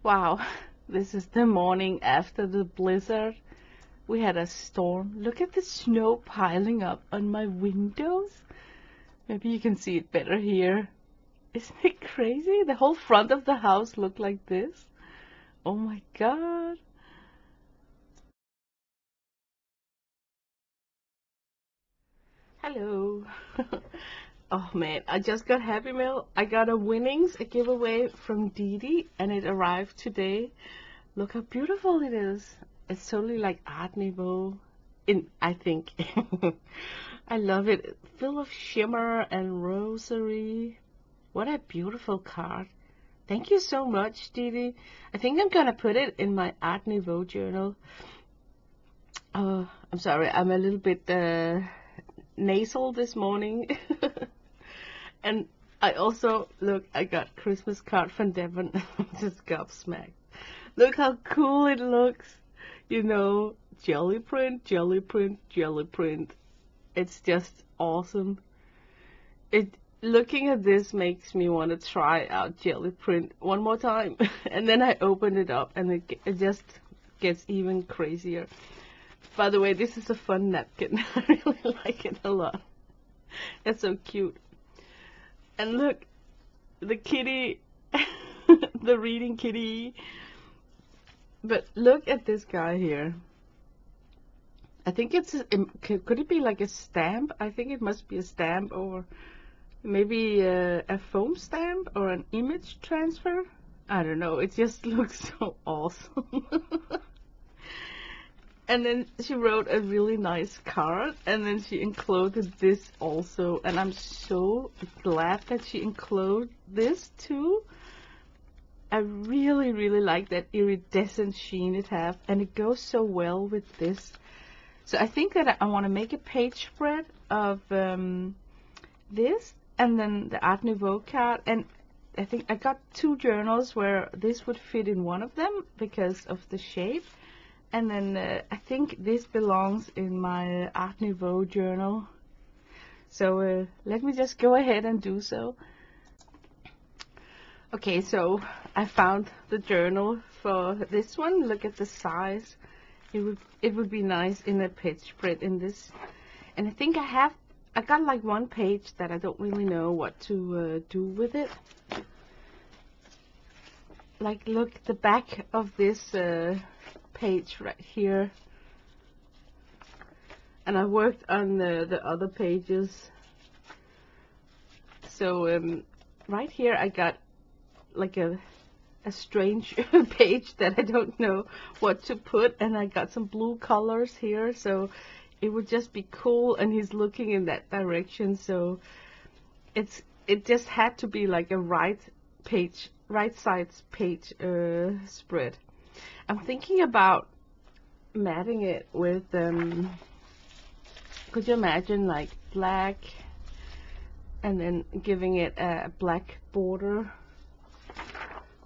Wow, this is the morning after the blizzard. We had a storm. Look at the snow piling up on my windows. Maybe you can see it better here. Isn't it crazy? The whole front of the house looked like this. Oh my god. Hello. Oh man, I just got Happy Mail. I got a winnings, a giveaway from Dede, and it arrived today. Look how beautiful it is. It's totally like Art Nouveau, I think. I love it. Full of shimmer and rosary. What a beautiful card. Thank you so much, Dede. I think I'm gonna put it in my Art Nouveau journal. I'm sorry, I'm a little bit nasal this morning. And I also, look, I got Christmas card from Devon. Just gobsmacked. Look how cool it looks. You know, jelly print, jelly print, jelly print. It's just awesome. Looking at this makes me want to try out jelly print one more time. And then I open it up and it just gets even crazier. By the way, this is a fun napkin. I really like it a lot. It's so cute. And look, the kitty, the reading kitty. But look at this guy here. I think it's, could it be like a stamp? I think it must be a stamp, or maybe a foam stamp or an image transfer. I don't know. It just looks so awesome. And then she wrote a really nice card, and then she enclosed this also, and I'm so glad that she enclosed this too. I really, really like that iridescent sheen it has, and it goes so well with this. So I think that I want to make a page spread of this, and then the Art Nouveau card, and I think I got two journals where this would fit in one of them because of the shape. And then I think this belongs in my Art Nouveau journal. So let me just go ahead and do so. Okay, so I found the journal for this one. Look at the size. It would be nice in a page spread in this. And I think I got like one page that I don't really know what to do with it. Like, look, the back of this page right here, and I worked on the other pages. So right here I got like a strange page that I don't know what to put, and I got some blue colors here, so it would just be cool, and he's looking in that direction, so it just had to be like a right size page spread. I'm thinking about matting it with, could you imagine like black, and then giving it a black border,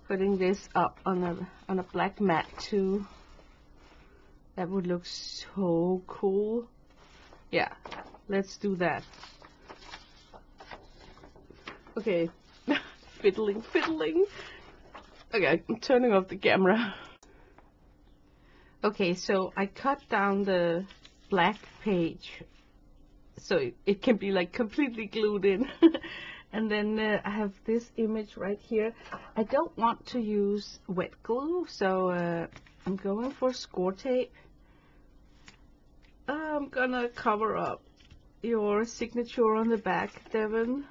putting this up on a black mat too. That would look so cool. Yeah, let's do that. Okay, fiddling. Okay, I'm turning off the camera. Okay, so I cut down the black page so it can be like completely glued in. And then I have this image right here. I don't want to use wet glue, so I'm going for score tape. I'm gonna cover up your signature on the back, Devon.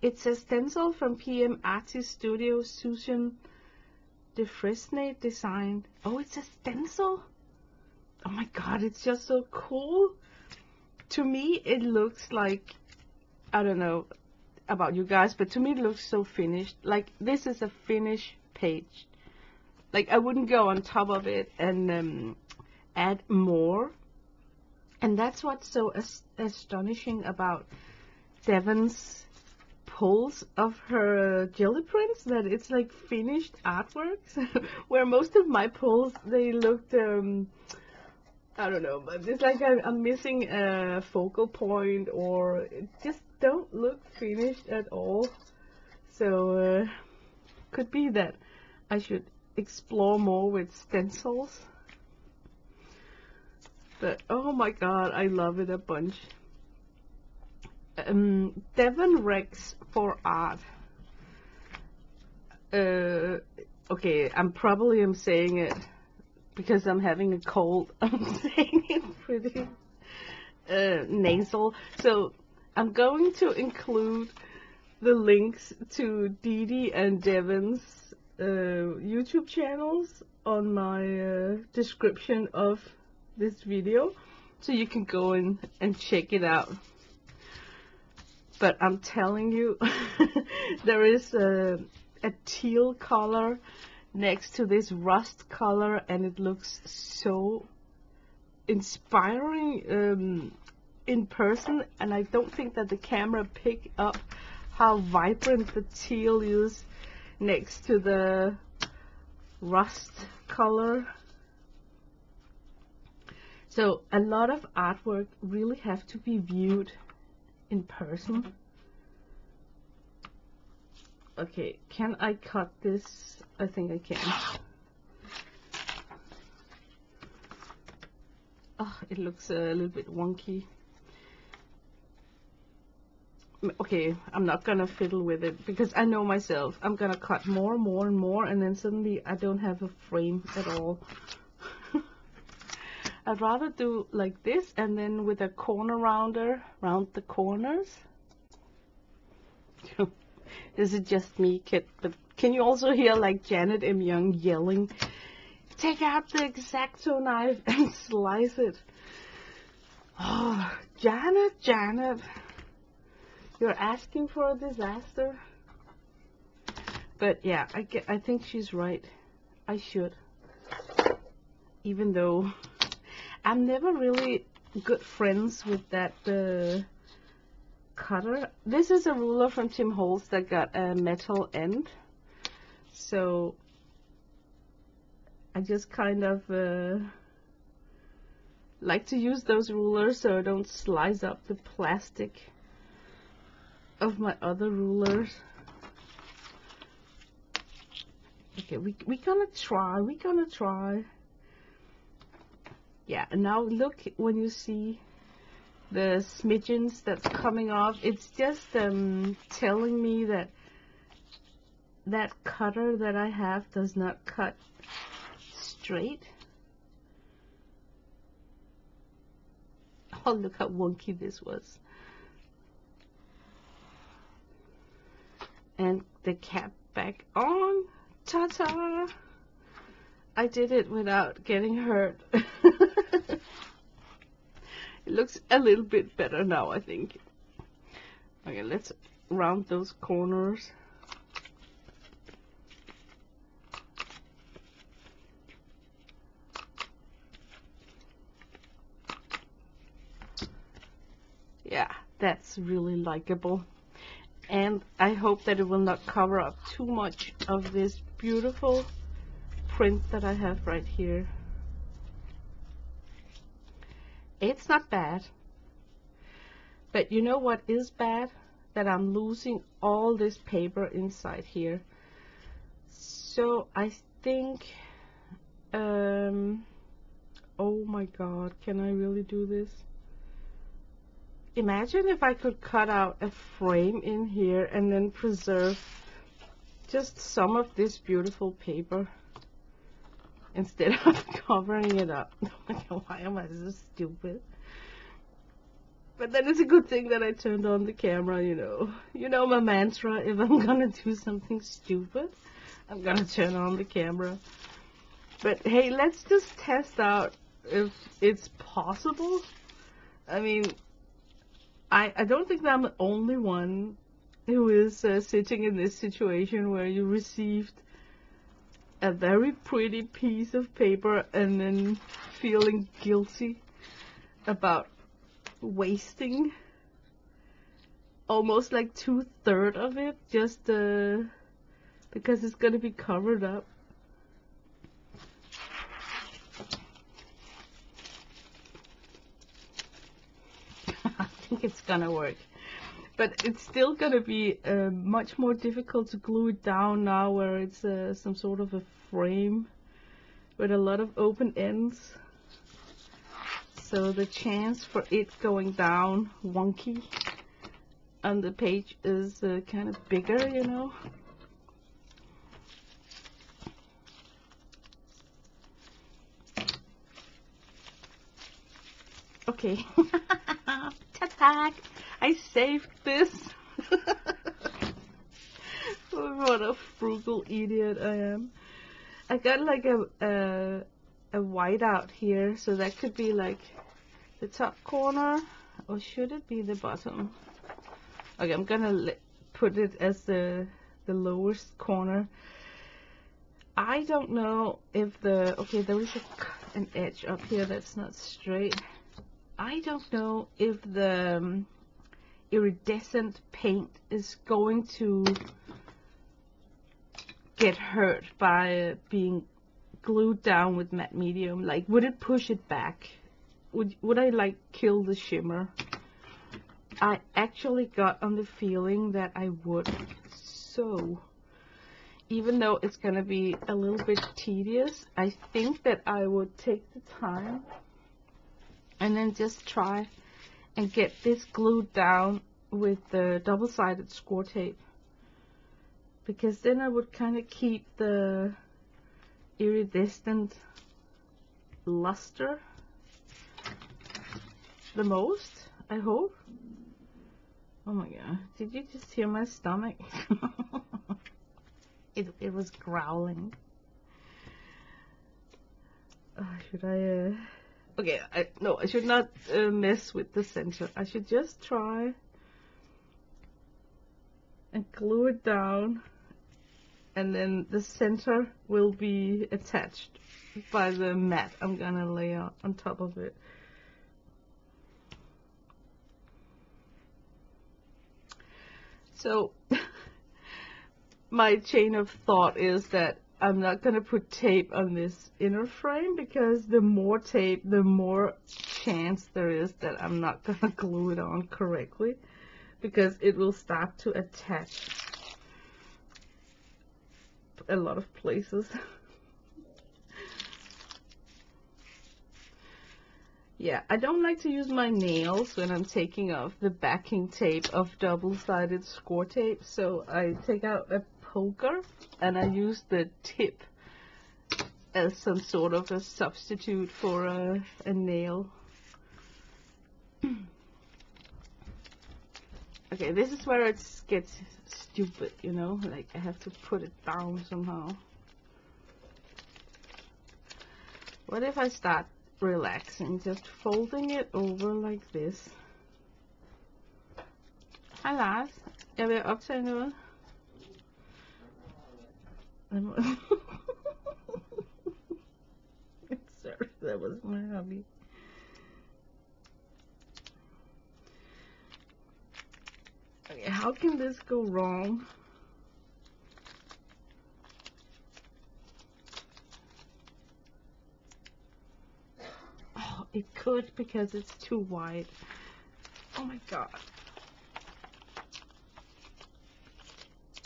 It's a stencil from PM Artist Studio, Susan de Fresnay design. Oh, it's a stencil. Oh my god, it's just so cool. To me it looks like, I don't know about you guys, but to me it looks so finished. Like, this is a finished page. Like, I wouldn't go on top of it and add more. And that's what's so astonishing about Devon's pulls of her jelly prints, that it's like finished artworks. Where most of my pulls, they looked I don't know, but it's like I'm missing a focal point, or it just don't look finished at all. So could be that I should explore more with stencils. But oh my god, I love it a bunch. Devon Rex for Art. Okay, I'm saying it because I'm having a cold. I'm saying it pretty nasal. So I'm going to include the links to Dede and Devon's YouTube channels on my description of this video, so you can go in and check it out. But I'm telling you, there is a teal color next to this rust color, and it looks so inspiring in person, and I don't think that the camera picked up how vibrant the teal is next to the rust color. So a lot of artwork really have to be viewed in person. Okay, can I cut this? I think I can. Oh, it looks a little bit wonky. Okay, I'm not gonna fiddle with it because I know myself. I'm gonna cut more and more and more, and then suddenly I don't have a frame at all. I'd rather do like this, and then with a corner rounder, round the corners. Is it just me, Kit? But can you also hear like Janet M. Young yelling, "Take out the X-Acto knife and slice it"? Oh, Janet, you're asking for a disaster. But yeah, I think she's right. I should. Even though I'm never really good friends with that cutter. This is a ruler from Tim Holtz that got a metal end. So I just kind of like to use those rulers so I don't slice up the plastic of my other rulers. Okay, we're gonna try. Yeah, and now look, when you see the smidgens that's coming off, it's just telling me that that cutter that I have does not cut straight. Oh, look how wonky this was. And the cap back on. Ta-ta! I did it without getting hurt. It looks a little bit better now, I think. Okay, let's round those corners. Yeah, that's really likable. And I hope that it will not cover up too much of this beautiful print that I have right here. It's not bad. But you know what is bad? That I'm losing all this paper inside here. So I think, oh my god, can I really do this? Imagine if I could cut out a frame in here and then preserve just some of this beautiful paper instead of covering it up. Why am I so stupid? But then it's a good thing that I turned on the camera, you know. You know my mantra, if I'm gonna do something stupid, I'm gonna turn on the camera. But hey, let's just test out if it's possible. I mean, I don't think that I'm the only one who is sitting in this situation where you received a very pretty piece of paper and then feeling guilty about wasting almost like 2/3 of it just because it's going to be covered up. I think it's gonna work. But it's still gonna be much more difficult to glue it down now where it's some sort of a frame with a lot of open ends. So the chance for it going down wonky on the page is kind of bigger, you know. Okay. Ta-ta! I saved this. What a frugal idiot I am. I got like a whiteout here, so that could be like the top corner, or should it be the bottom? Okay, I'm gonna put it as the lowest corner. I don't know if okay, there is an edge up here that's not straight. I don't know if the iridescent paint is going to get hurt by being glued down with matte medium. Like, would it push it back? Would I like kill the shimmer? I actually got on the feeling that I would. So even though it's gonna be a little bit tedious, I think that I would take the time and then just try and get this glued down with the double-sided score tape, because then I would kind of keep the iridescent luster the most, I hope. Oh my god, did you just hear my stomach? It was growling. Should I okay, no, I should not mess with the center. I should just try and glue it down, and then the center will be attached by the mat I'm gonna lay out on top of it. So my chain of thought is that I'm not gonna put tape on this inner frame, because the more tape, the more chance there is that I'm not gonna glue it on correctly, because it will start to attach a lot of places. Yeah, I don't like to use my nails when I'm taking off the backing tape of double-sided score tape, so I take out a poker and I use the tip as some sort of a substitute for a nail. Okay, this is where it gets stupid, you know, like I have to put it down somehow. What if I start relaxing, just folding it over like this? Hej Lars, jeg vil optage noget. Sorry, that was my hobby. Okay, how can this go wrong? Oh, it could, because it's too wide. Oh my god.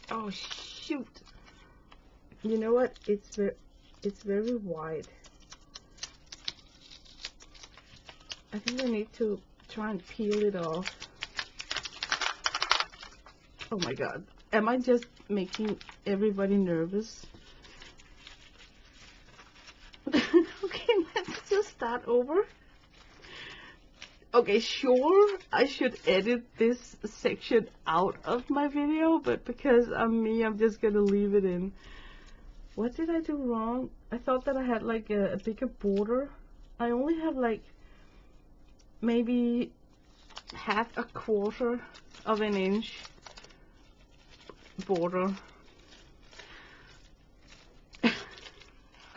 Oh shoot. You know what? It's very wide. I think I need to try and peel it off. Oh my god. Am I just making everybody nervous? Okay, let's just start over. Okay, sure, I should edit this section out of my video, but because I'm me, I'm just gonna leave it in. What did I do wrong? I thought that I had like a bigger border. I only have like maybe half a quarter of an inch border.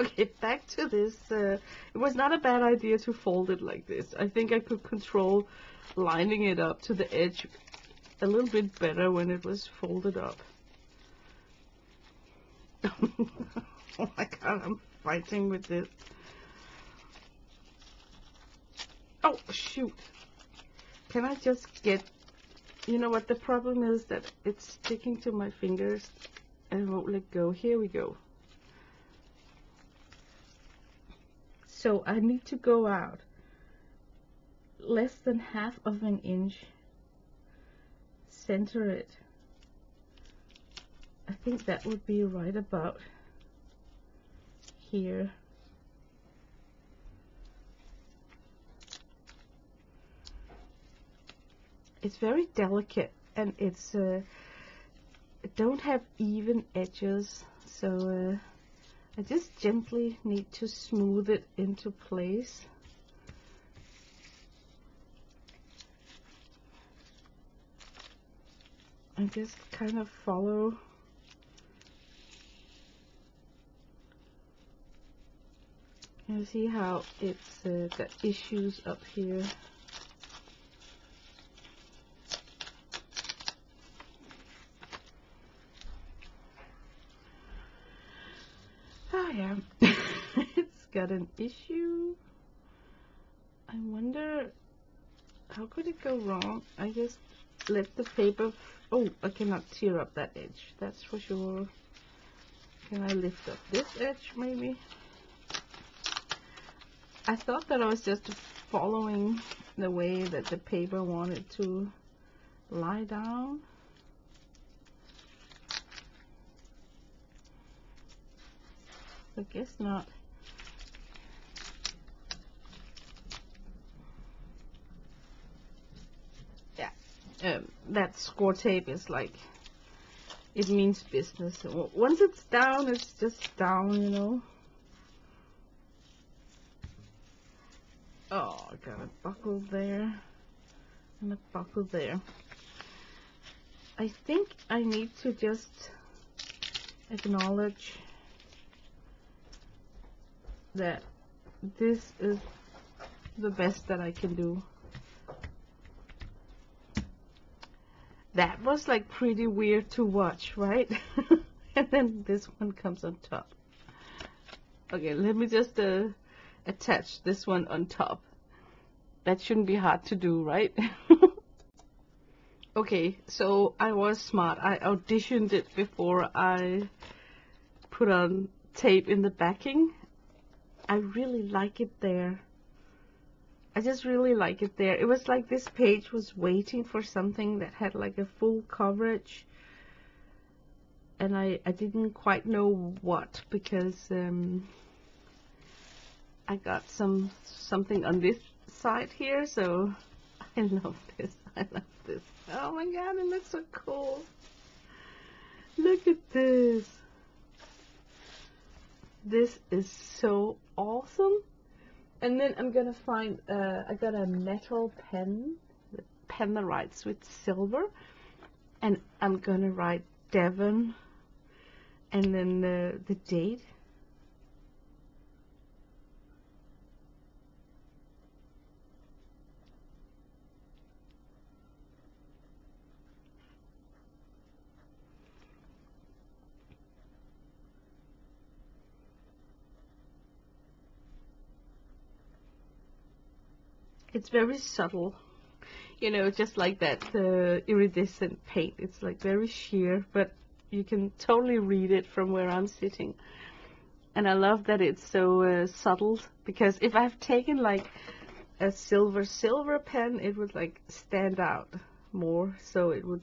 Okay, back to this. It was not a bad idea to fold it like this. I think I could control lining it up to the edge a little bit better when it was folded up. Oh my god, I'm fighting with this. Oh shoot. Can I just get You know what the problem is? That it's sticking to my fingers and won't let go. Here we go. So I need to go out less than half of an inch. Center it. I think that would be right about here. It's very delicate, and it's don't have even edges, so I just gently need to smooth it into place. And just kind of follow. You see how it's got issues up here. Oh yeah, it's got an issue. I wonder, how could it go wrong? I just let the paper, oh, I cannot tear up that edge, that's for sure. Can I lift up this edge maybe? I thought that I was just following the way that the paper wanted to lie down. I guess not. Yeah, that score tape is like, it means business. Once it's down, it's just down, you know. Oh, I got a buckle there and a buckle there. I think I need to just acknowledge that this is the best that I can do. That was like pretty weird to watch, right? And then this one comes on top. Okay, let me just attach this one on top. That shouldn't be hard to do, right? Okay, so I was smart. I auditioned it before I put on tape in the backing. I really like it there. I just really like it there. It was like this page was waiting for something that had like a full coverage. And I didn't quite know what, because I got something on this side here, so I love this. I love this. Oh my god, it looks so cool. Look at this. This is so awesome. And then I'm gonna find, I got a metal pen, the pen that writes with silver, and I'm gonna write Devon and then the date. It's very subtle, you know, just like that iridescent paint. It's like very sheer, but you can totally read it from where I'm sitting. And I love that it's so subtle, because if I've taken like a silver pen, it would like stand out more, so it would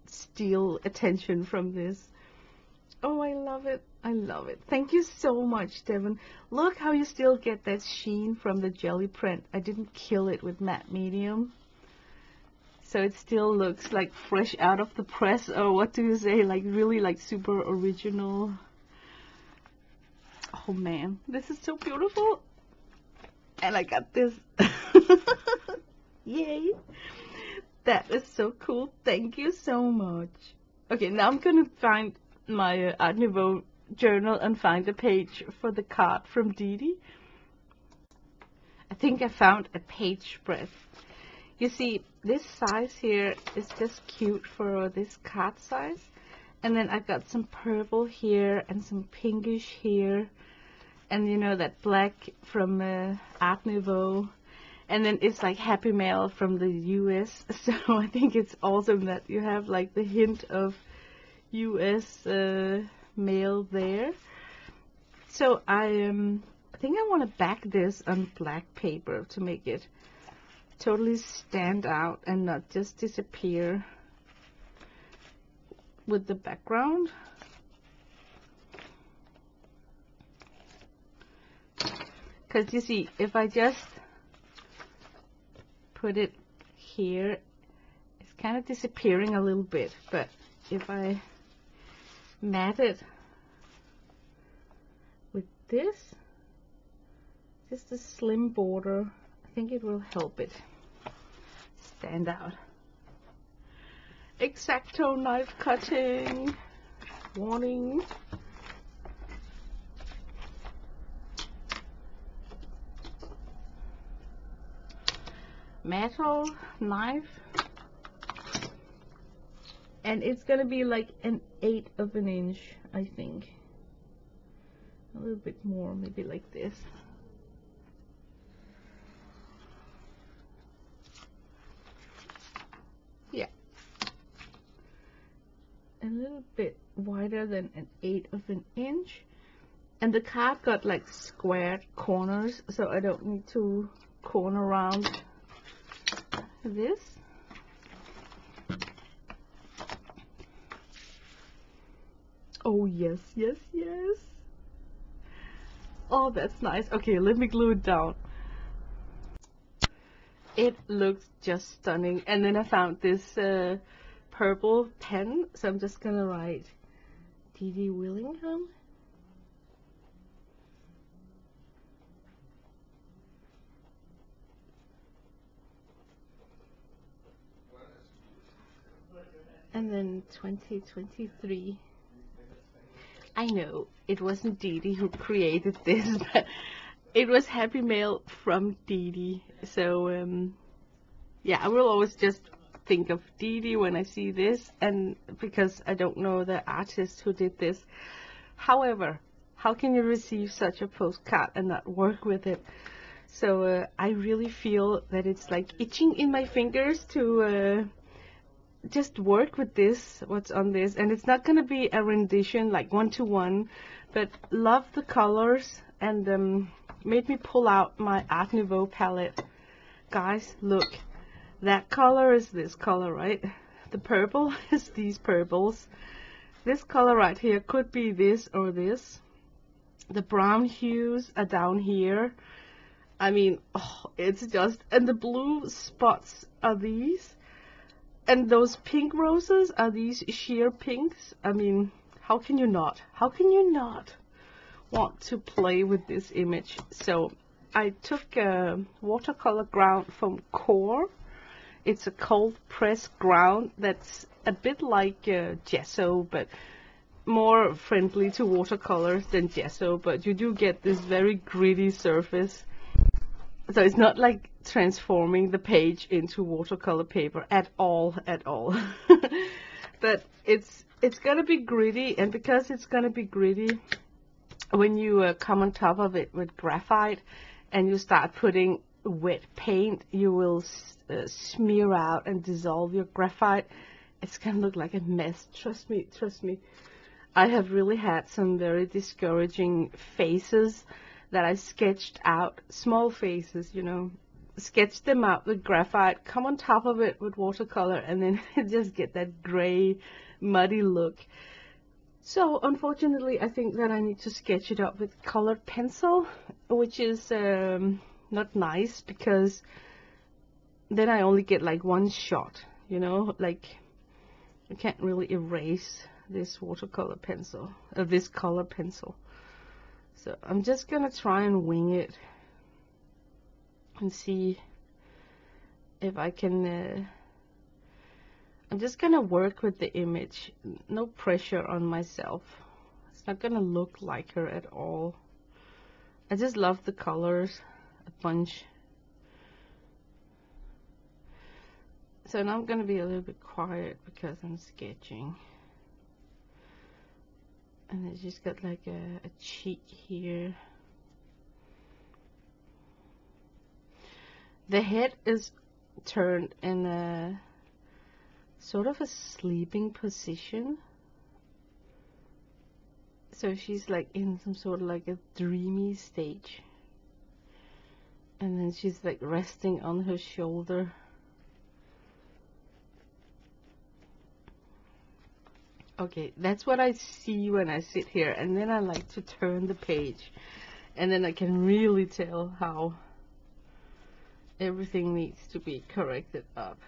steal attention from this. Oh, I love it. I love it. Thank you so much, Devon. Look how you still get that sheen from the jelly print. I didn't kill it with matte medium. So it still looks like fresh out of the press, or what do you say, like really like super original. Oh man, this is so beautiful. And I got this. Yay. That is so cool. Thank you so much. Okay, now I'm gonna find my Art Nouveau journal and find a page for the card from Dede. I think I found a page spread. You see, this size here is just cute for this card size. And then I got some purple here and some pinkish here. And you know, that black from Art Nouveau. And then it's like Happy Mail from the US. So I think it's awesome that you have like the hint of US mail there. So I think I want to back this on black paper to make it totally stand out and not just disappear with the background. Because you see, if I just put it here, it's kind of disappearing a little bit, but if I mat it with this, just a slim border, I think it will help it stand out. X-Acto knife cutting, warning. Metal knife, and it's gonna be like an 1/8 of an inch, I think. A little bit more, maybe like this. Yeah, a little bit wider than an 1/8 of an inch. And the card got like squared corners, so I don't need to corner around this. Oh yes, yes, yes. Oh, that's nice. Okay, let me glue it down. It looks just stunning. And then I found this purple pen, so I'm just gonna write Dede Willingham. And then 2023. I know it wasn't Dede who created this, but it was Happy Mail from Dede. So yeah, I will always just think of Dede when I see this, and because I don't know the artist who did this. However, how can you receive such a postcard and not work with it? So I really feel that it's like itching in my fingers to just work with this, what's on this. And it's not gonna be a rendition like 1-to-1, but love the colors, and made me pull out my Art Nouveau palette. Guys, look, that color is this color, right? The purple is these purples. This color right here could be this or this. The brown hues are down here. I mean, oh, it's just, and the blue spots are these. And those pink roses are these sheer pinks. I mean, how can you not? How can you not want to play with this image? So I took a watercolor ground from Core. It's a cold press ground that's a bit like gesso, but more friendly to watercolors than gesso. But you do get this very gritty surface. So it's not like transforming the page into watercolor paper at all. But it's gonna be gritty, and because it's gonna be gritty, when you come on top of it with graphite and you start putting wet paint, you will smear out and dissolve your graphite. It's gonna look like a mess. Trust me, trust me. I have really had some very discouraging faces that I sketched out, small faces, you know, sketched them out with graphite, come on top of it with watercolor, and then just get that gray, muddy look. So unfortunately, I think that I need to sketch it up with colored pencil, which is not nice, because then I only get like one shot, you know, like I can't really erase this watercolor pencil, this color pencil. So I'm just gonna try and wing it and see if I can, I'm just gonna work with the image, no pressure on myself. It's not gonna look like her at all. I just love the colors a bunch. So now I'm gonna be a little bit quiet because I'm sketching. And it's just got like a cheek here. The head is turned in a sort of a sleeping position. So she's like in some sort of like a dreamy stage. And then she's like resting on her shoulder. Okay, that's what I see when I sit here. And then I like to turn the page. And then I can really tell how everything needs to be corrected up.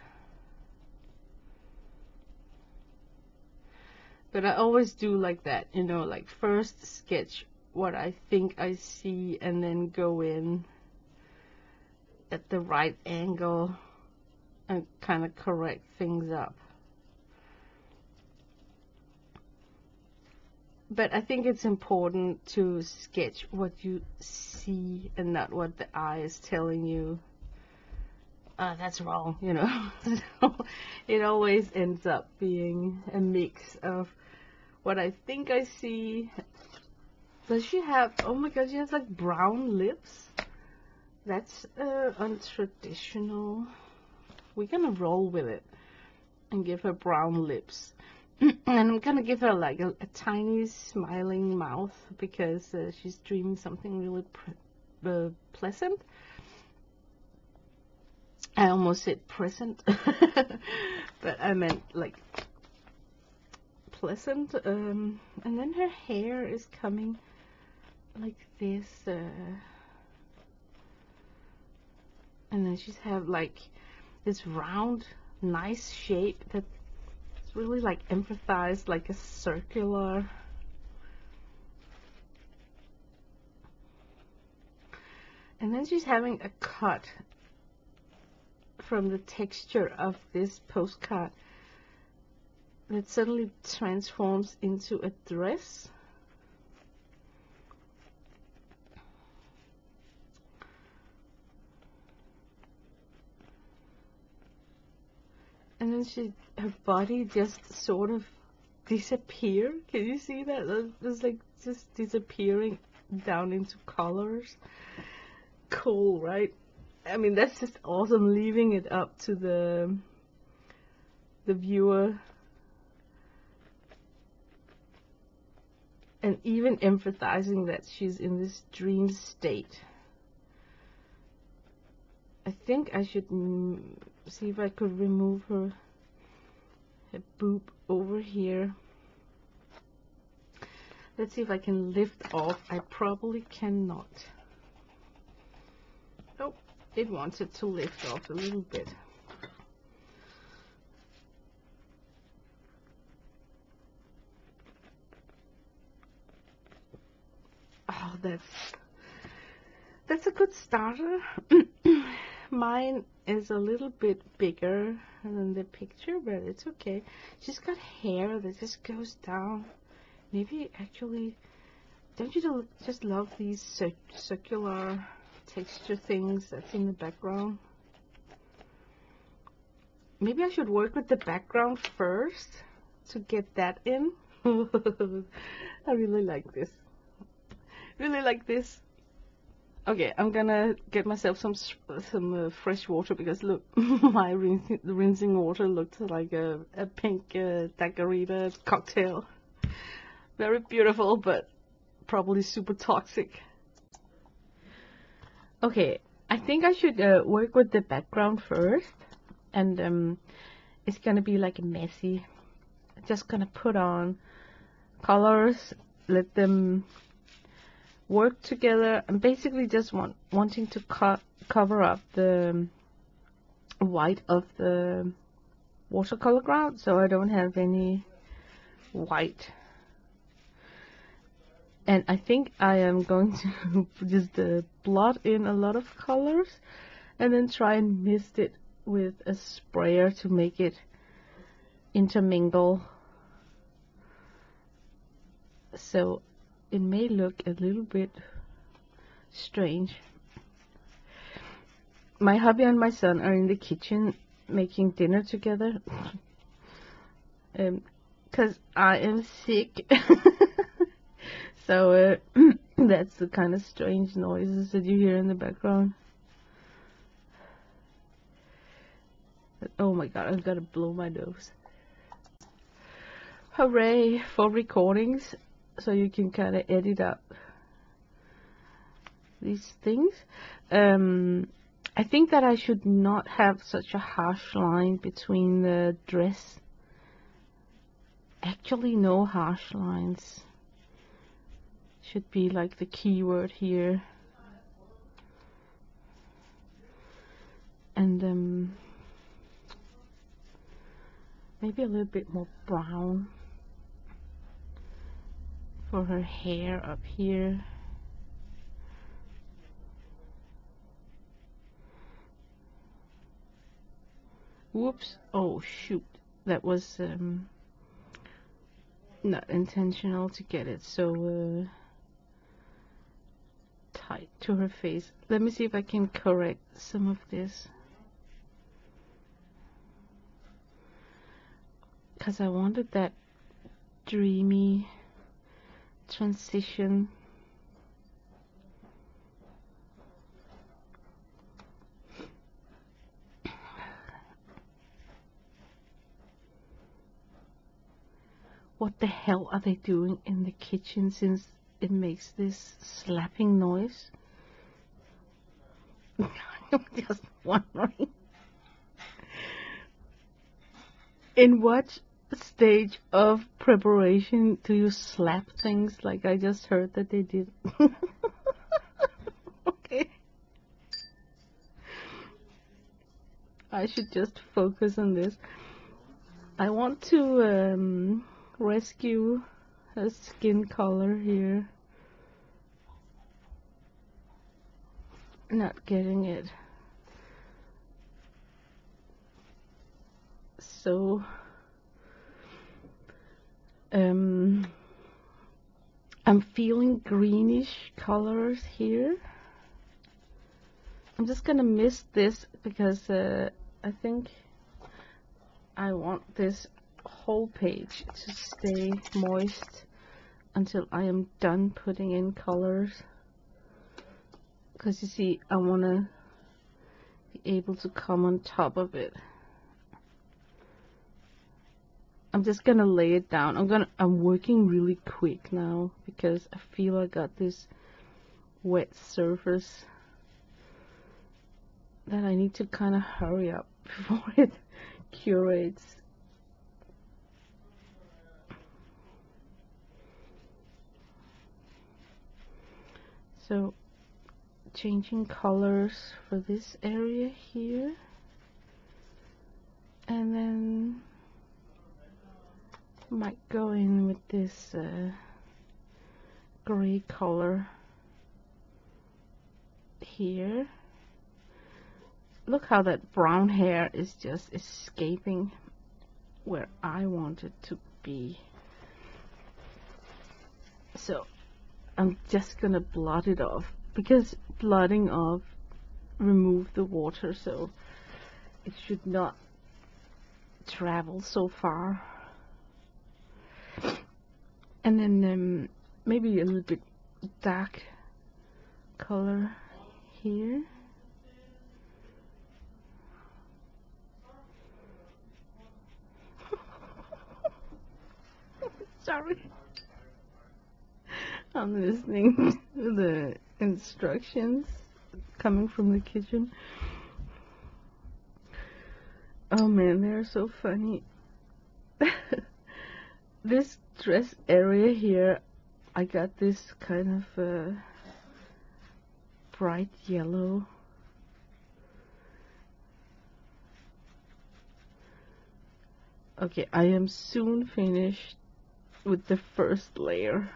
But I always do like that, you know, like first sketch what I think I see and then go in at the right angle and kind of correct things up. But I think it's important to sketch what you see and not what the eye is telling you. That's wrong, you know. So it always ends up being a mix of what I think I see. Does she have, oh my god, she has like brown lips? That's untraditional. We're gonna roll with it and give her brown lips. And I'm gonna give her like a tiny smiling mouth because she's dreaming something really pleasant. I almost said present, but I meant like pleasant. And then her hair is coming like this, and then she's have like this round, nice shape that's really like emphasized, like a circular. And then she's having a cut from the texture of this postcard that suddenly transforms into a dress. And then her body just sort of disappear. Can you see that? It's like just disappearing down into colors. Cool, right? I mean, that's just awesome, leaving it up to the viewer. And even emphasizing that she's in this dream state. I think I should see if I could remove her boob over here. Let's see if I can lift off. I probably cannot. Oh, it wanted to lift off a little bit. Oh, that's a good starter. Mine is a little bit bigger than the picture, but it's okay. She's got hair that just goes down. Maybe actually, don't you just love these circular texture things that's in the background? Maybe I should work with the background first to get that in. I really like this. Really like this. Okay, I'm gonna get myself some fresh water because look, my rinsing water looks like a pink Margarita cocktail. Very beautiful, but probably super toxic. Okay, I think I should work with the background first, and it's gonna be like messy. I'm just gonna put on colors, let them work together. I'm basically just wanting to cover up the white of the watercolor ground, so I don't have any white. And I think I am going to just blot in a lot of colors and then try and mist it with a sprayer to make it intermingle. So it may look a little bit strange. My hubby and my son are in the kitchen making dinner together. 'Cause I am sick. So that's the kind of strange noises that you hear in the background. Oh my god, I'm gonna blow my nose. Hooray for recordings, so you can kind of edit out these things. I think that I should not have such a harsh line between the dress. Actually, no harsh lines. Should be like the keyword here. And maybe a little bit more brown for her hair up here. Whoops. Oh shoot, that was not intentional to get it so tight to her face. Let me see if I can correct some of this, because I wanted that dreamy transition. What the hell are they doing in the kitchen since it makes this slapping noise? I'm just wondering. In what stage of preparation do you slap things like I just heard that they did? Okay. I should just focus on this. I want to rescue her skin color here. Not getting it. So I'm feeling greenish colors here. I'm just gonna mist this because I think I want this whole page to stay moist until I am done putting in colors. Because you see, I want to be able to come on top of it. I'm just gonna lay it down. I'm working really quick now because I feel I got this wet surface that I need to kind of hurry up before it curates. So changing colors for this area here, and then might go in with this gray color here. Look how that brown hair is just escaping where I want it to be. So I'm just gonna blot it off, because blotting off remove the water, so it should not travel so far. And then maybe a little bit dark color here. Sorry, I'm listening to the instructions coming from the kitchen. Oh man, they're so funny. This dress area here, I got this kind of bright yellow. Okay, I am soon finished with the first layer.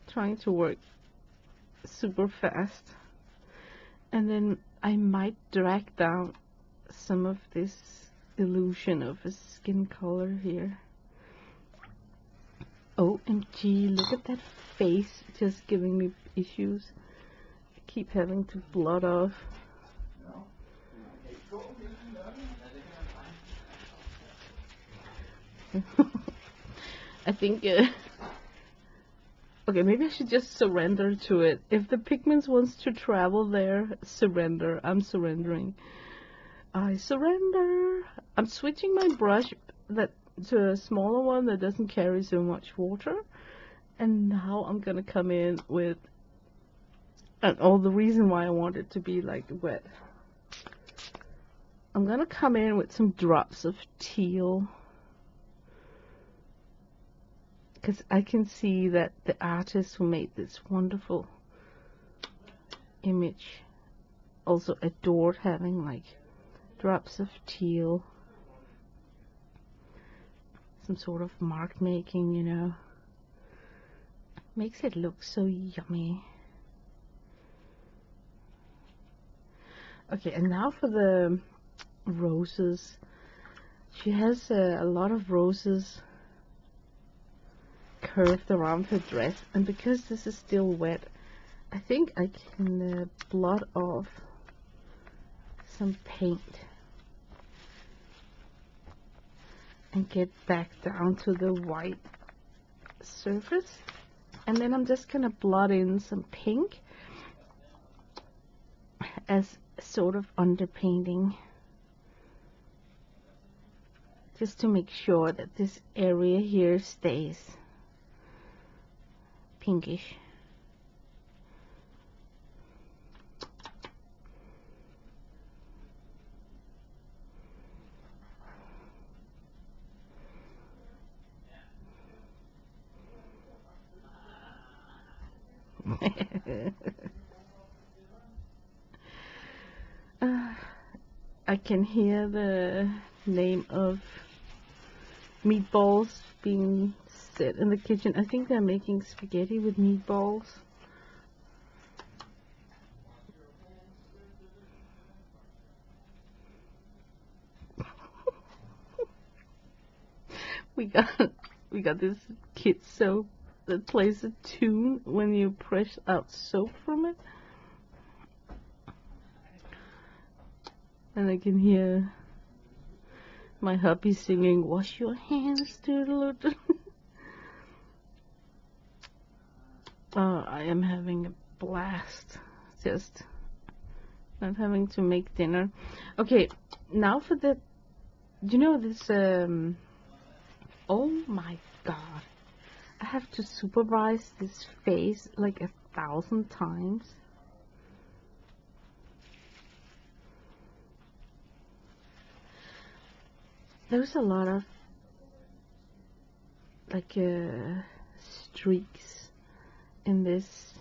Trying to work super fast. And then I might drag down some of this illusion of a skin color here. OMG, look at that face just giving me issues. I keep having to blot off. I think okay, maybe I should just surrender to it. If the pigments wants to travel there, surrender. I'm surrendering. I surrender. I'm switching my brush to a smaller one that doesn't carry so much water. And now I'm gonna come in with, and the reason why I want it to be like wet. I'm gonna come in with some drops of teal, because I can see that the artist who made this wonderful image also adored having like drops of teal, some sort of mark making, you know. Makes it look so yummy. Okay, and now for the roses. She has a lot of roses curved around her dress, and because this is still wet, I think I can blot off some paint and get back down to the white surface. And then I'm just gonna blot in some pink as sort of underpainting, just to make sure that this area here stays pinkish. I can hear the name of meatballs being said in the kitchen. I think they're making spaghetti with meatballs. we got this kid soap that plays a tune when you press out soap from it. And I can hear my hubby singing, "Wash your hands, doodle-oo." I am having a blast, just not having to make dinner. Okay, now for the, you know this, oh my god, I have to supervise this face like 1,000 times. There's a lot of like streaks in this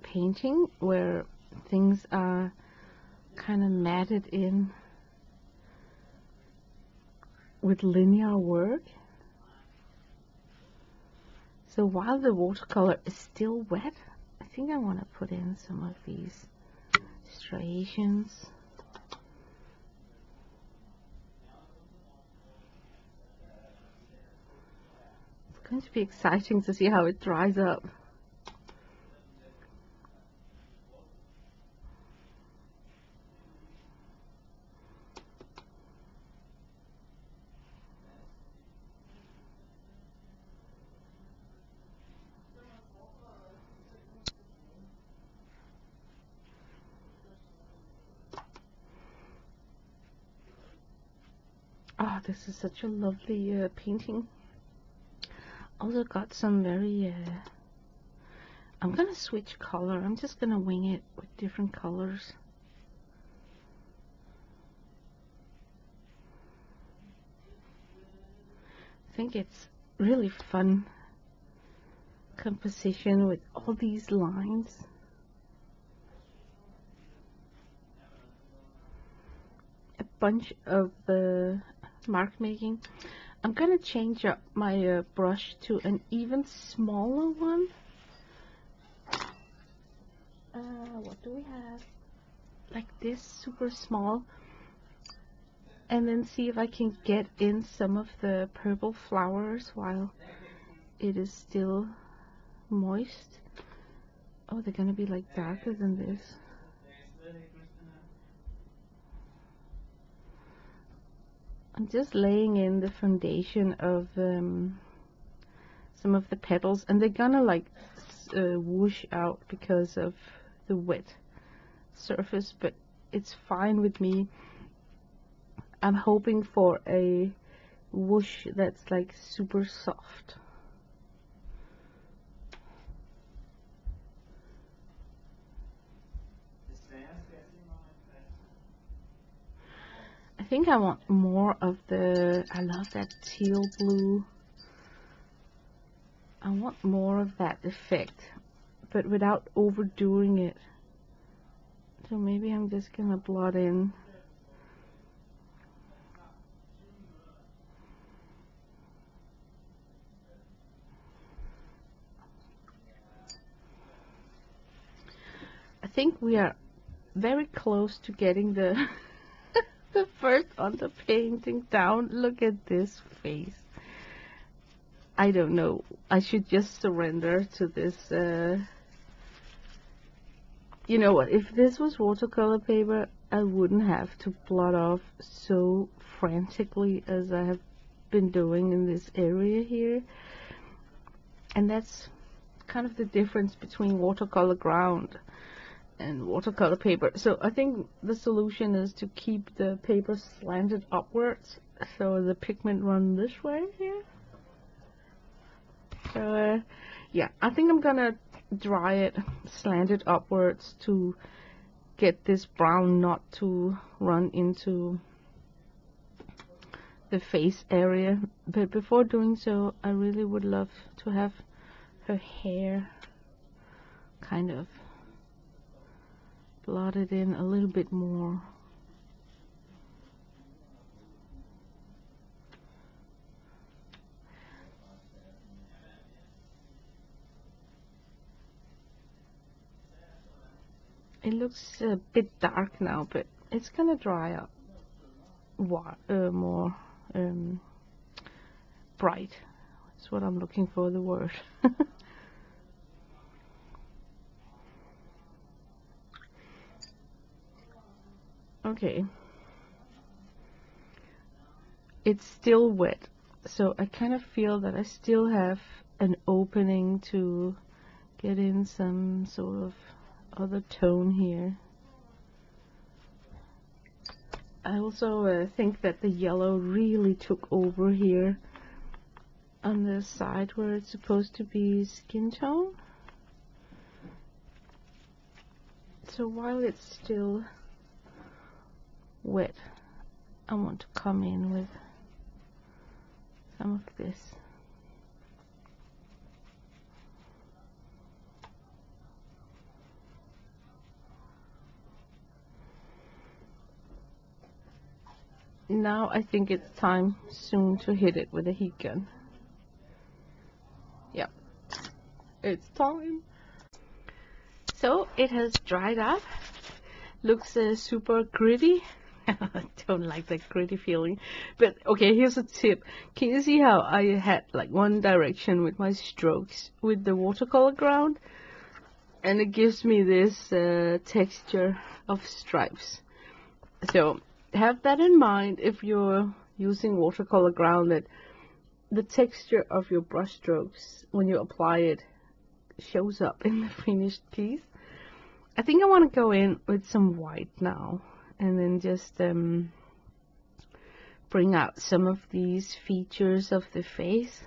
painting where things are kind of matted in with linear work. So while the watercolor is still wet, I think I want to put in some of these striations. It's going to be exciting to see how it dries up. Oh, this is such a lovely painting. Also got some very, I'm gonna switch color. I'm just gonna wing it with different colors. I think it's really fun composition with all these lines. A bunch of mark making. I'm gonna change up my brush to an even smaller one. What do we have? Like this, super small. And then see if I can get in some of the purple flowers while it is still moist. Oh, they're gonna be like darker than this. I'm just laying in the foundation of some of the petals, and they're gonna like whoosh out because of the wet surface, but it's fine with me. I'm hoping for a whoosh that's like super soft. I think I want more of the, I love that teal blue. I want more of that effect, but without overdoing it. So maybe I'm just gonna blot in. I think we are very close to getting the the first underpainting down. Look at this face. I don't know. I should just surrender to this. You know what? If this was watercolor paper, I wouldn't have to blot off so frantically as I have been doing in this area here. And that's kind of the difference between watercolor ground and watercolor paper. So I think the solution is to keep the paper slanted upwards, so the pigment run this way here. So yeah, I think I'm gonna dry it slanted upwards to get this brown not to run into the face area. But before doing so, I really would love to have her hair kind of blotted in a little bit more. It looks a bit dark now, but it's gonna dry up more bright. That's what I'm looking for, the word. Okay. It's still wet, so I kind of feel that I still have an opening to get in some sort of other tone here. I also think that the yellow really took over here on the side where it's supposed to be skin tone. So while it's still wet, I want to come in with some of this. Now I think it's time soon to hit it with a heat gun. Yep, it's time. So it has dried up. Looks super gritty. I don't like that gritty feeling. But okay, here's a tip. Can you see how I had like one direction with my strokes with the watercolor ground? And it gives me this texture of stripes. So have that in mind if you're using watercolor ground, that the texture of your brush strokes when you apply it shows up in the finished piece. I think I want to go in with some white now and then just bring out some of these features of the face.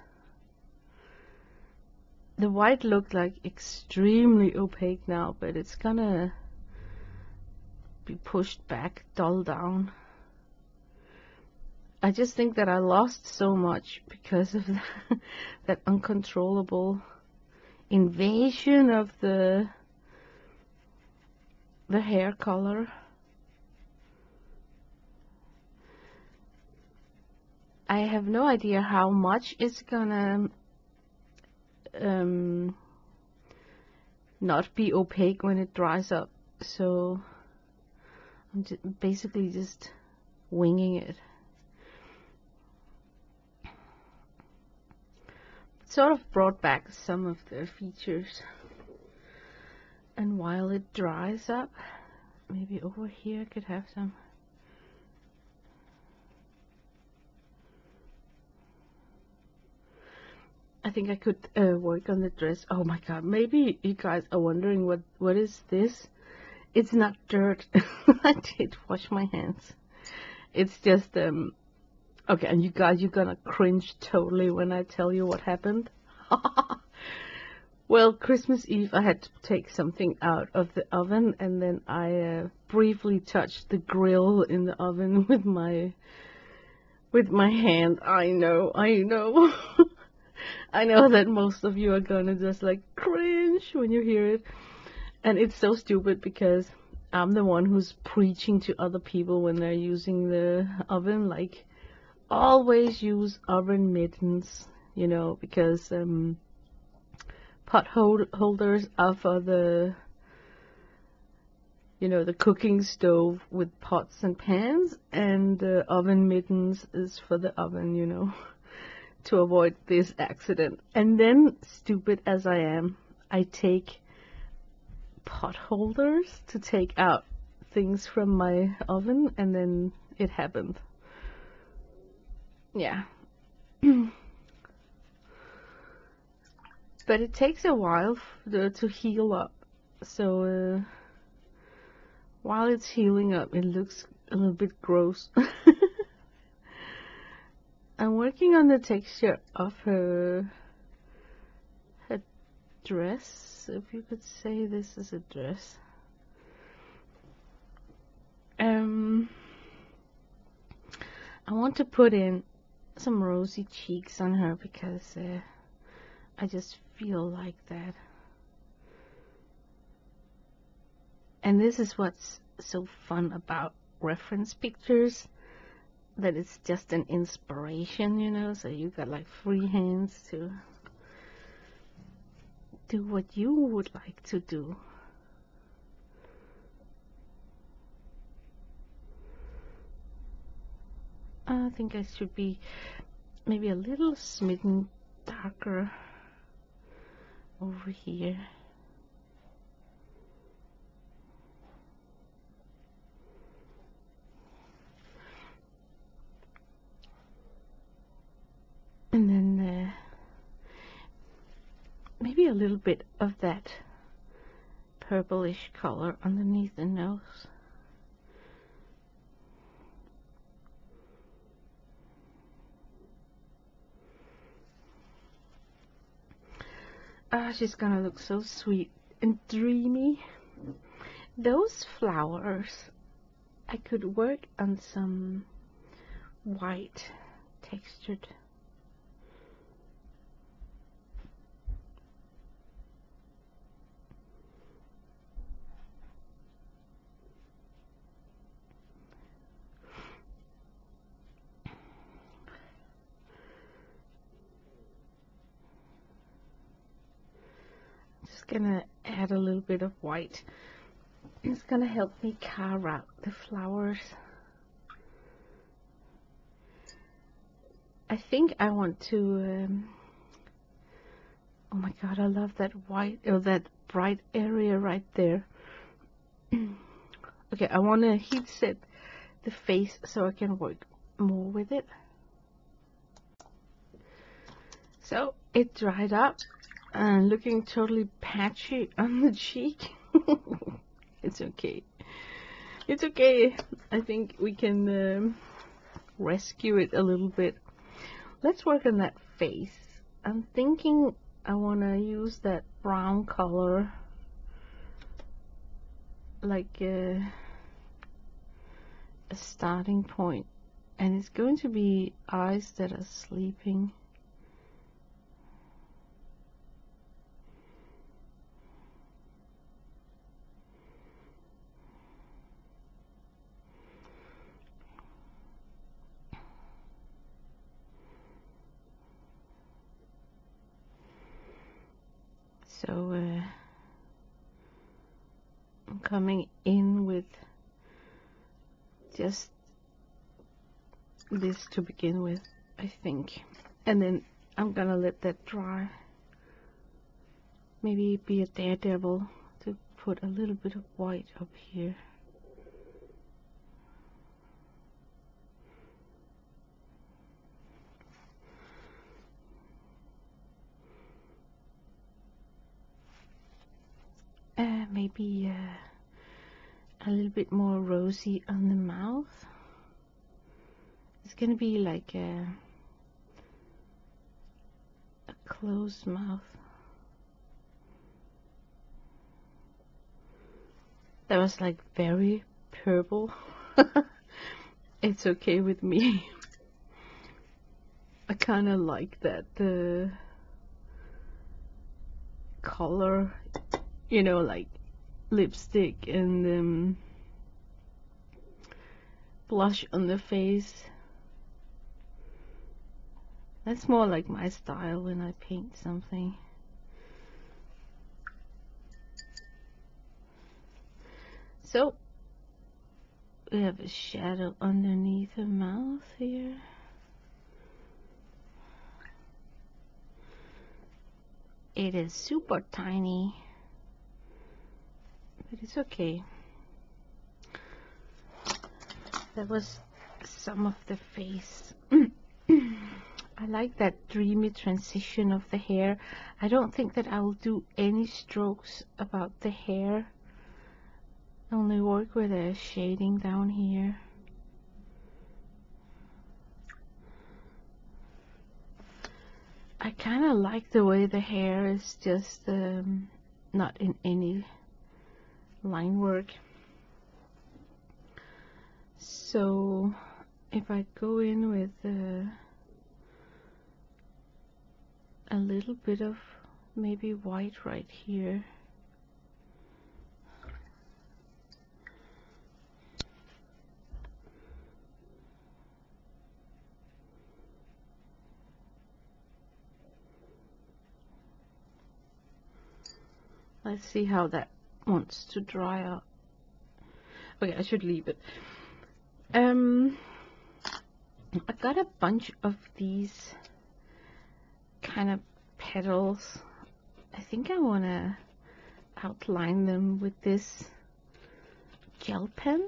The white looked like extremely opaque now, but it's gonna be pushed back, dulled down. I just think that I lost so much because of that uncontrollable invasion of the hair color. I have no idea how much it's gonna not be opaque when it dries up, so I'm basically just winging it. Sort of brought back some of the features, and while it dries up, maybe over here I could have some. I think I could work on the dress. Oh my god, maybe you guys are wondering what is this? It's not dirt. I did wash my hands. It's just okay, and you guys, you're gonna cringe totally when I tell you what happened. Well, Christmas Eve, I had to take something out of the oven, and then I briefly touched the grill in the oven with my hand. I know. I know that most of you are gonna just like cringe when you hear it, and it's so stupid because I'm the one who's preaching to other people when they're using the oven, like always use oven mittens, you know, because pot holders are for the, you know, the cooking stove with pots and pans, and oven mittens is for the oven, you know, to avoid this accident. And then, stupid as I am, I take pot holders to take out things from my oven, and then it happened. Yeah. But it takes a while to heal up, so while it's healing up, it looks a little bit gross. I'm working on the texture of her dress, if you could say this is a dress. I want to put in some rosy cheeks on her because I just feel like that. And this is what's so fun about reference pictures, that it's just an inspiration, you know, so you got like free hands to do what you would like to do. I think I should be maybe a little smidgen darker over here. And then maybe a little bit of that purplish color underneath the nose. She's gonna look so sweet and dreamy. Those flowers, I could work on some white textured. Just gonna add a little bit of white. It's gonna help me carve out the flowers. I think I want to, oh my god, I love that white, or that bright area right there. Okay, I want to heat set the face so I can work more with it. So it dried up and looking totally patchy on the cheek. It's okay. It's okay. I think we can rescue it a little bit. Let's work on that face. I'm thinking I want to use that brown color, like a starting point, and it's going to be eyes that are sleeping. So I'm coming in with just this to begin with, I think, and then I'm gonna let that dry. Maybe be a daredevil to put a little bit of white up here. Maybe a little bit more rosy on the mouth. It's gonna be like a closed mouth. That was like very purple. It's okay with me. I kind of like that color, you know, like lipstick and blush on the face. That's more like my style when I paint something. So we have a shadow underneath her mouth here. It is super tiny, but it's okay. That was some of the face. I like that dreamy transition of the hair. I don't think that I will do any strokes about the hair. Only work with a shading down here. I kind of like the way the hair is just not in any line work. So if I go in with a little bit of maybe white right here. Let's see how that wants to dry up. Okay, I should leave it. I got a bunch of these kind of petals. I think I want to outline them with this gel pen.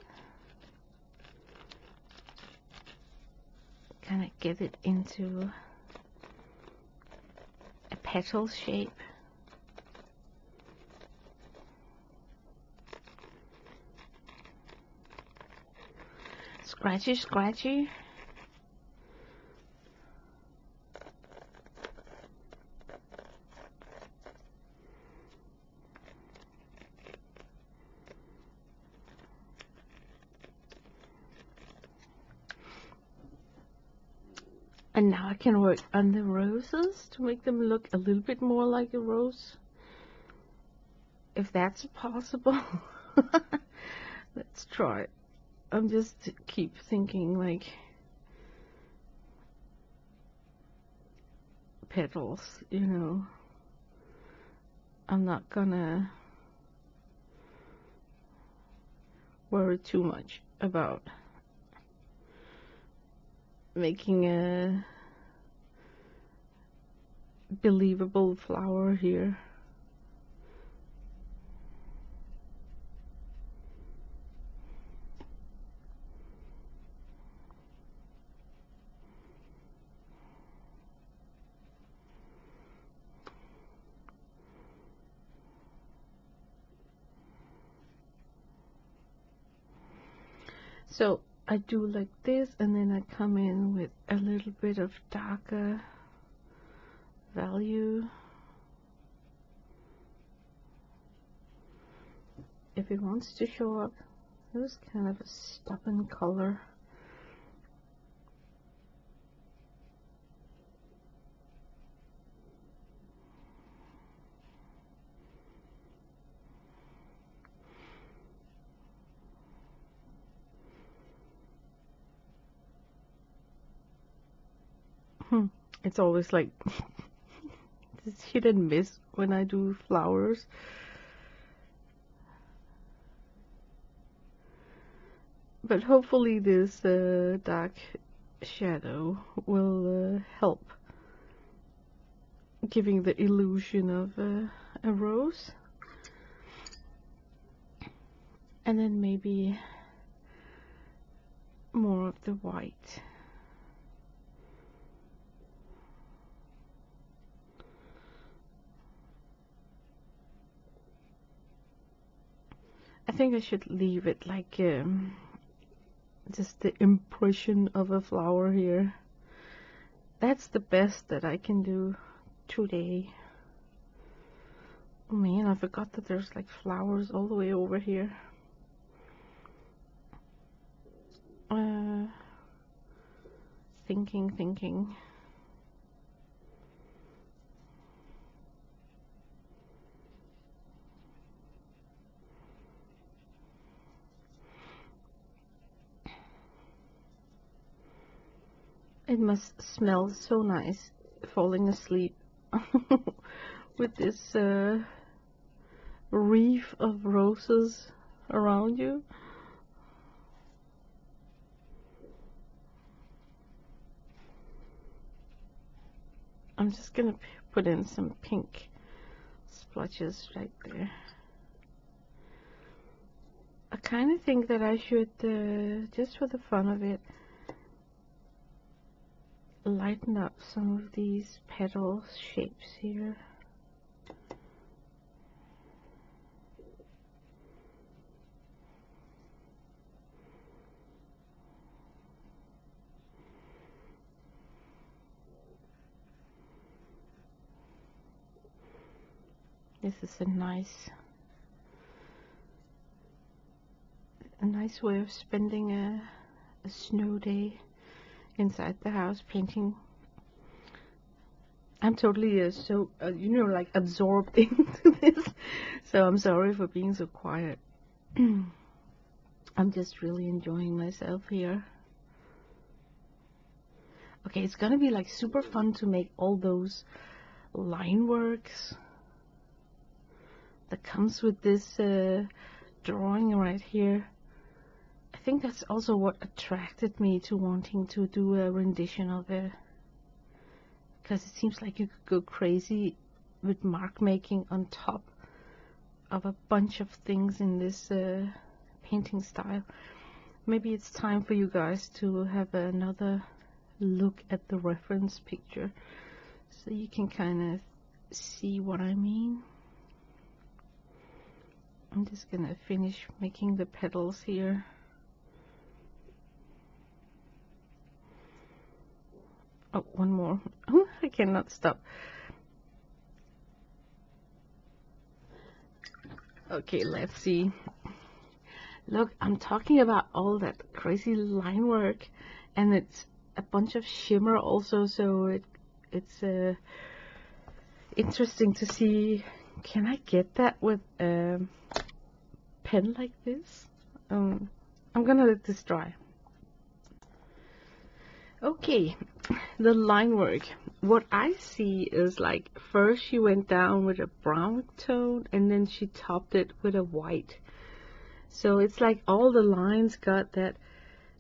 Kind of get it into a petal shape. Scratchy, scratchy. And now I can work on the roses to make them look a little bit more like a rose. If that's possible. Let's try. I'm just keep thinking like petals, you know. I'm not gonna worry too much about making a believable flower here. So I do like this, and then I come in with a little bit of darker value. If it wants to show up, it was kind of a stubborn color. It's always like this hit and miss when I do flowers. But hopefully this dark shadow will help giving the illusion of a rose. And then maybe more of the white. I think I should leave it like just the impression of a flower here. That's the best that I can do today. Oh man, I forgot that there's like flowers all the way over here. Thinking. It must smell so nice falling asleep with this wreath of roses around you. I'm just gonna put in some pink splotches right there. I kind of think that I should, just for the fun of it, lighten up some of these petal shapes here. This is a nice way of spending a snow day inside the house painting. I'm totally so you know, like absorbed into this, so I'm sorry for being so quiet. I'm just really enjoying myself here. Okay, it's gonna be like super fun to make all those line works that comes with this drawing right here. I think that's also what attracted me to wanting to do a rendition of it, because it seems like you could go crazy with mark making on top of a bunch of things in this painting style. Maybe it's time for you guys to have another look at the reference picture so you can kind of see what I mean. I'm just gonna finish making the petals here. Oh, one more. Oh, I cannot stop. Okay, let's see. Look, I'm talking about all that crazy line work, and it's a bunch of shimmer also, so it's interesting to see. Can I get that with a pen like this? I'm gonna let this dry. Okay, the line work. What I see is like first she went down with a brown tone and then she topped it with a white. So it's like all the lines got that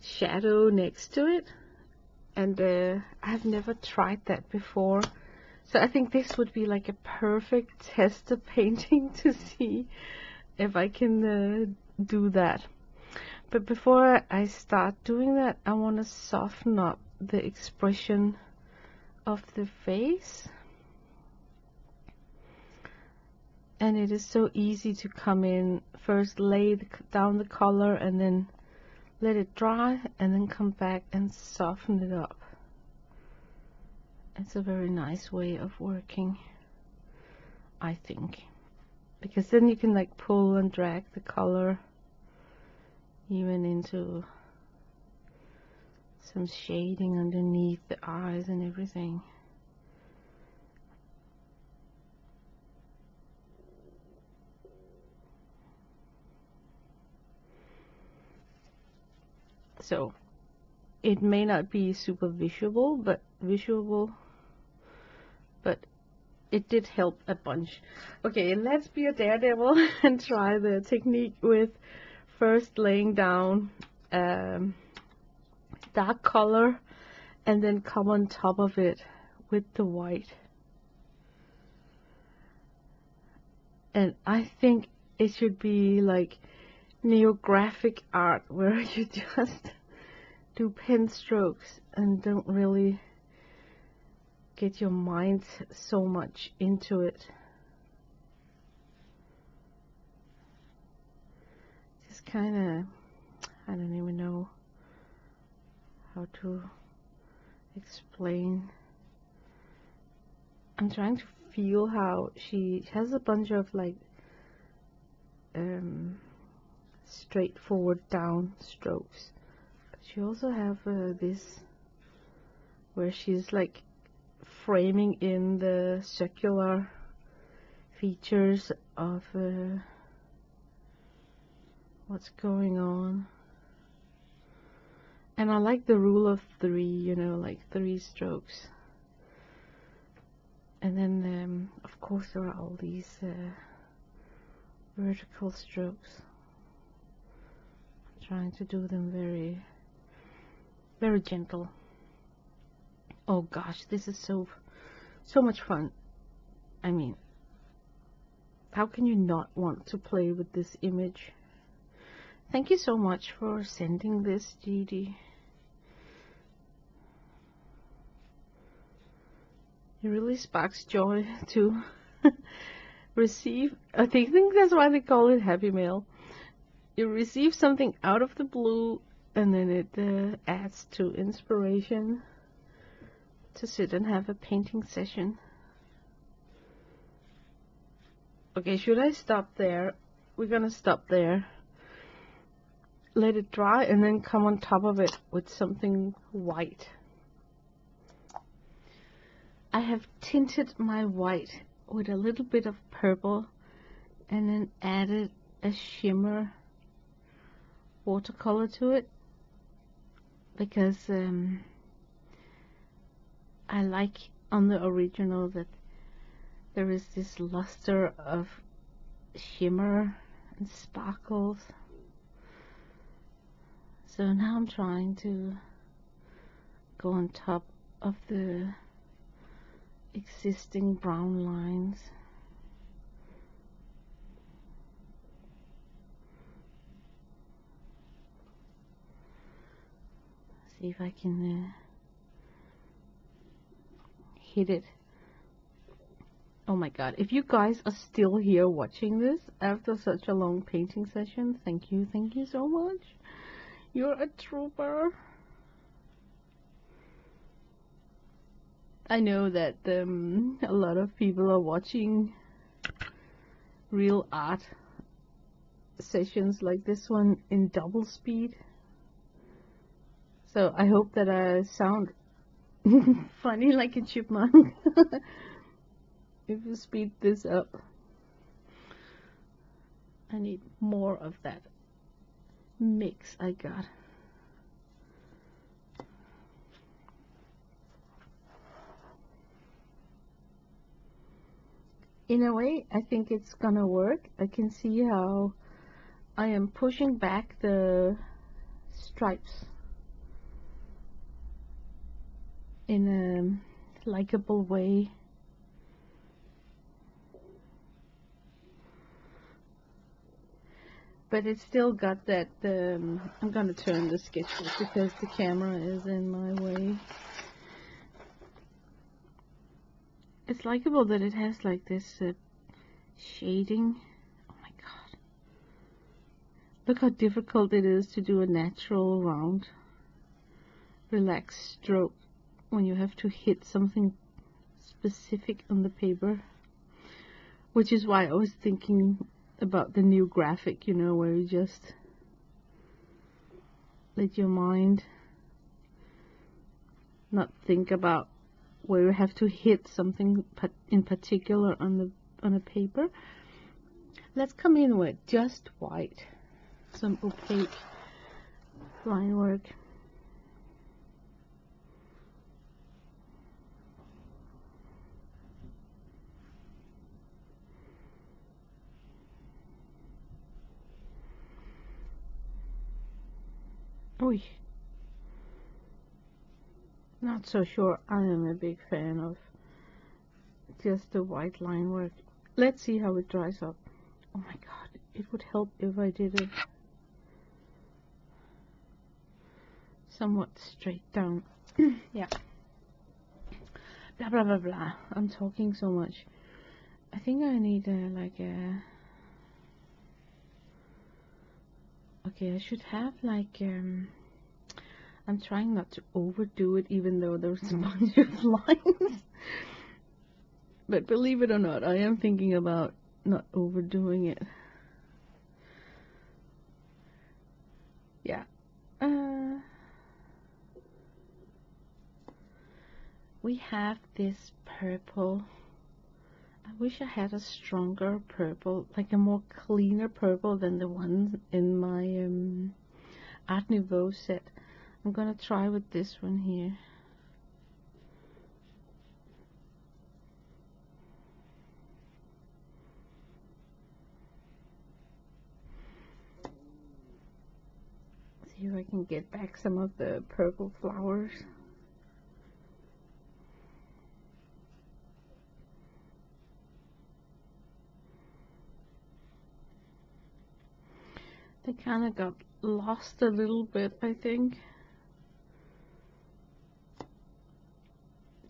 shadow next to it, and I've never tried that before. So I think this would be like a perfect test of painting to see if I can do that. But before I start doing that, I want to soften up the expression of the face. And it is so easy to come in, first lay down the color and then let it dry and then come back and soften it up. It's a very nice way of working, I think, because then you can like pull and drag the color even into some shading underneath the eyes and everything. So it may not be super visual, but it did help a bunch. Okay, let's be a daredevil and try the technique with first laying down dark color and then come on top of it with the white. And I think it should be like neographic art where you just do pen strokes and don't really get your mind so much into it. Just kind of, I don't even know, how to explain. I'm trying to feel how she has a bunch of like straightforward down strokes. But she also have this where she's like framing in the circular features of what's going on. And I like the rule of 3, you know, like 3 strokes. And then, of course, there are all these vertical strokes. I'm trying to do them very, very gentle. Oh gosh, this is so much fun. I mean, how can you not want to play with this image? Thank you so much for sending this, Dede. It really sparks joy to receive. I think that's why they call it Happy Mail. You receive something out of the blue, and then it adds to inspiration to sit and have a painting session. Okay, should I stop there? We're gonna stop there. Let it dry and then come on top of it with something white. I have tinted my white with a little bit of purple and then added a shimmer watercolor to it because I like on the original that there is this luster of shimmer and sparkles. So now I'm trying to go on top of the existing brown lines. See if I can hit it. Oh my god, if you guys are still here watching this after such a long painting session, thank you so much. You're a trooper. I know that a lot of people are watching real art sessions like this one in double speed. So I hope that I sound funny like a chipmunk. If you speed this up, I need more of that mix I got. In a way, I think it's gonna work. I can see how I am pushing back the stripes in a likable way. But it's still got that, I'm gonna turn the sketches because the camera is in my way. It's likable that it has like this shading. Oh my god. Look how difficult it is to do a natural round, relaxed stroke when you have to hit something specific on the paper. Which is why I was thinking about the new graphic, you know, where you just let your mind not think about where you have to hit something in particular on a paper. Let's come in with just white, some opaque line work. Oy. Not so sure I am a big fan of just the white line work. Let's see how it dries up. Oh my god, it would help if I did it somewhat straight down. Yeah. Blah blah blah blah. I'm talking so much. I think I need like a... Okay, I should have like I'm trying not to overdo it, even though there's a bunch of lines. But believe it or not, I am thinking about not overdoing it. Yeah. We have this purple. I wish I had a stronger purple, like a more cleaner purple than the one in my Art Nouveau set. I'm gonna try with this one here. See if I can get back some of the purple flowers. They kind of got lost a little bit, I think.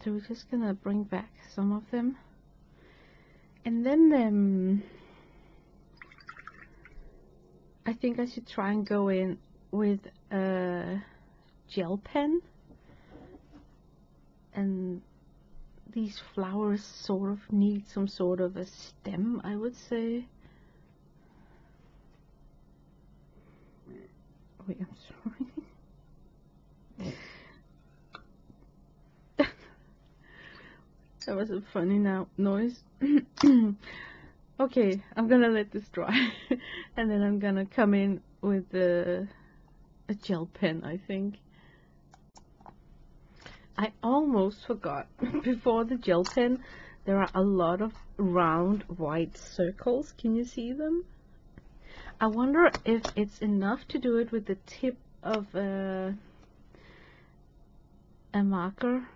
So we're just gonna bring back some of them. And then I think I should try and go in with a gel pen. And these flowers sort of need some sort of a stem, I would say. Wait, I'm sorry. That was a funny noise. Okay, I'm gonna let this dry. And then I'm gonna come in with a gel pen, I think. I almost forgot. Before the gel pen, there are a lot of round white circles. Can you see them? I wonder if it's enough to do it with the tip of a marker,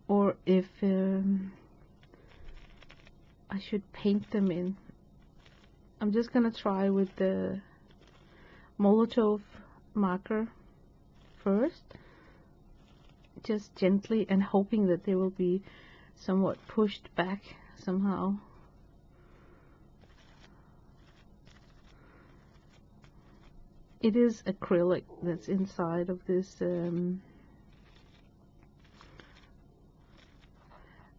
or if I should paint them in. I'm just gonna try with the Molotov marker first, just gently, and hoping that they will be somewhat pushed back somehow. It is acrylic that's inside of this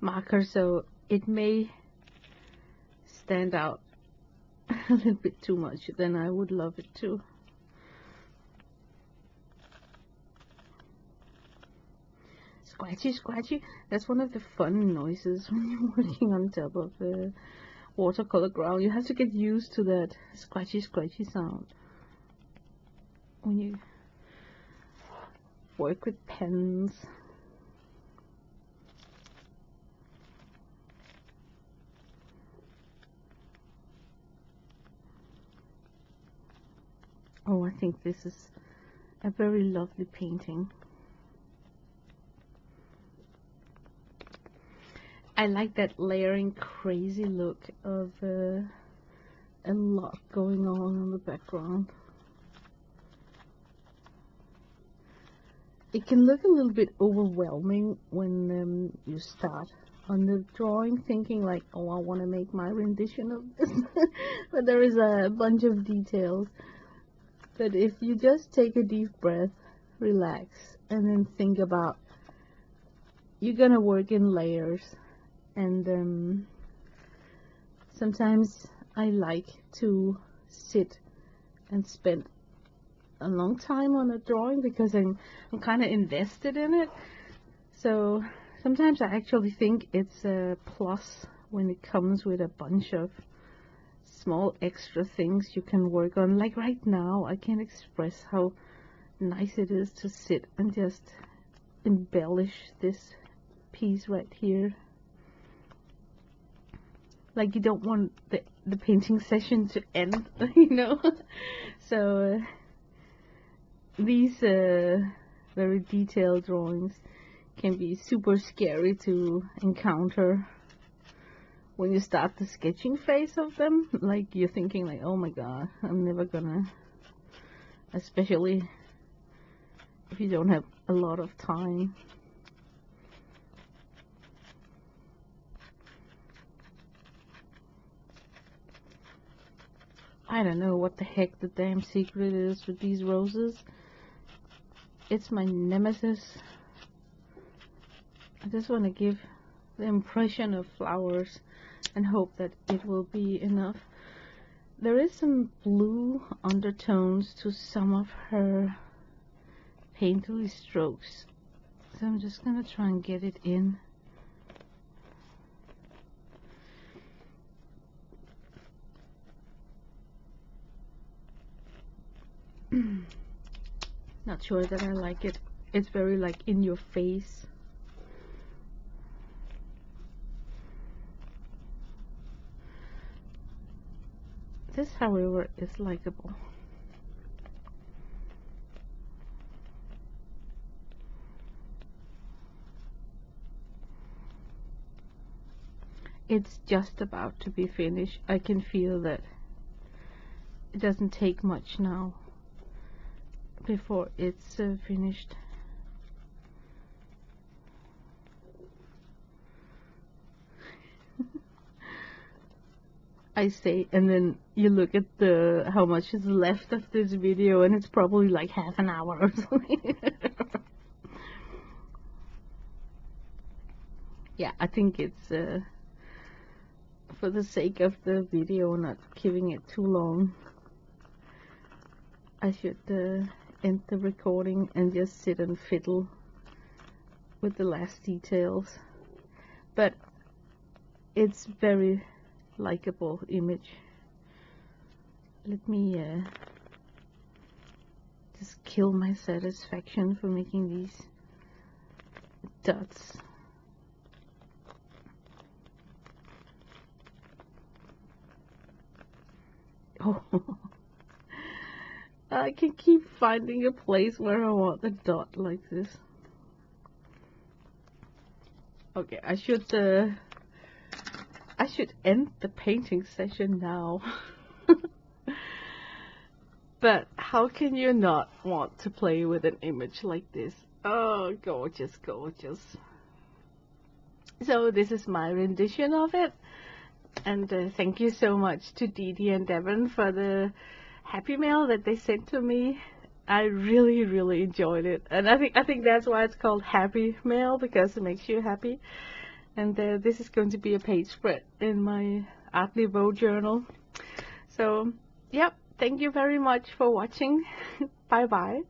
marker, so it may stand out a little bit too much. Then I would love it too. Scratchy, scratchy. That's one of the fun noises when you're working on top of the watercolor ground. You have to get used to that scratchy, scratchy sound when you work with pens. Oh, I think this is a very lovely painting. I like that layering crazy look of a lot going on in the background. It can look a little bit overwhelming when you start on the drawing, thinking like, oh, I want to make my rendition of this. But there is a bunch of details. But if you just take a deep breath, relax, and then think about, you're gonna work in layers. And sometimes I like to sit and spend a long time on a drawing because I'm kind of invested in it. So sometimes I actually think it's a plus when it comes with a bunch of small extra things you can work on. Like right now, I can't express how nice it is to sit and just embellish this piece right here. Like, you don't want the painting session to end, you know. So these very detailed drawings can be super scary to encounter when you start the sketching phase of them. Like, you're thinking like, oh my god, I'm never gonna, especially if you don't have a lot of time. I don't know what the heck the damn secret is with these roses. It's my nemesis. I just want to give the impression of flowers and hope that it will be enough. There is some blue undertones to some of her painterly strokes, so I'm just gonna try and get it in. Not sure that I like it. It's very like in your face. This, however, is likable. It's just about to be finished. I can feel that it doesn't take much now before it's finished. I say, and then you look at the how much is left of this video, and it's probably like half an hour or something. Yeah, I think it's for the sake of the video, not giving it too long, I should end the recording and just sit and fiddle with the last details. But it's very likable image. Let me just kill my satisfaction for making these dots. Oh, I can keep finding a place where I want the dot like this. Okay, I should end the painting session now. But how can you not want to play with an image like this? Oh, gorgeous, gorgeous. So this is my rendition of it. And thank you so much to Dede and Devon for the happy mail that they sent to me. I really, really enjoyed it. And I think that's why it's called happy mail, because it makes you happy. And this is going to be a page spread in my Art Nouveau journal. So, yep, thank you very much for watching. Bye bye.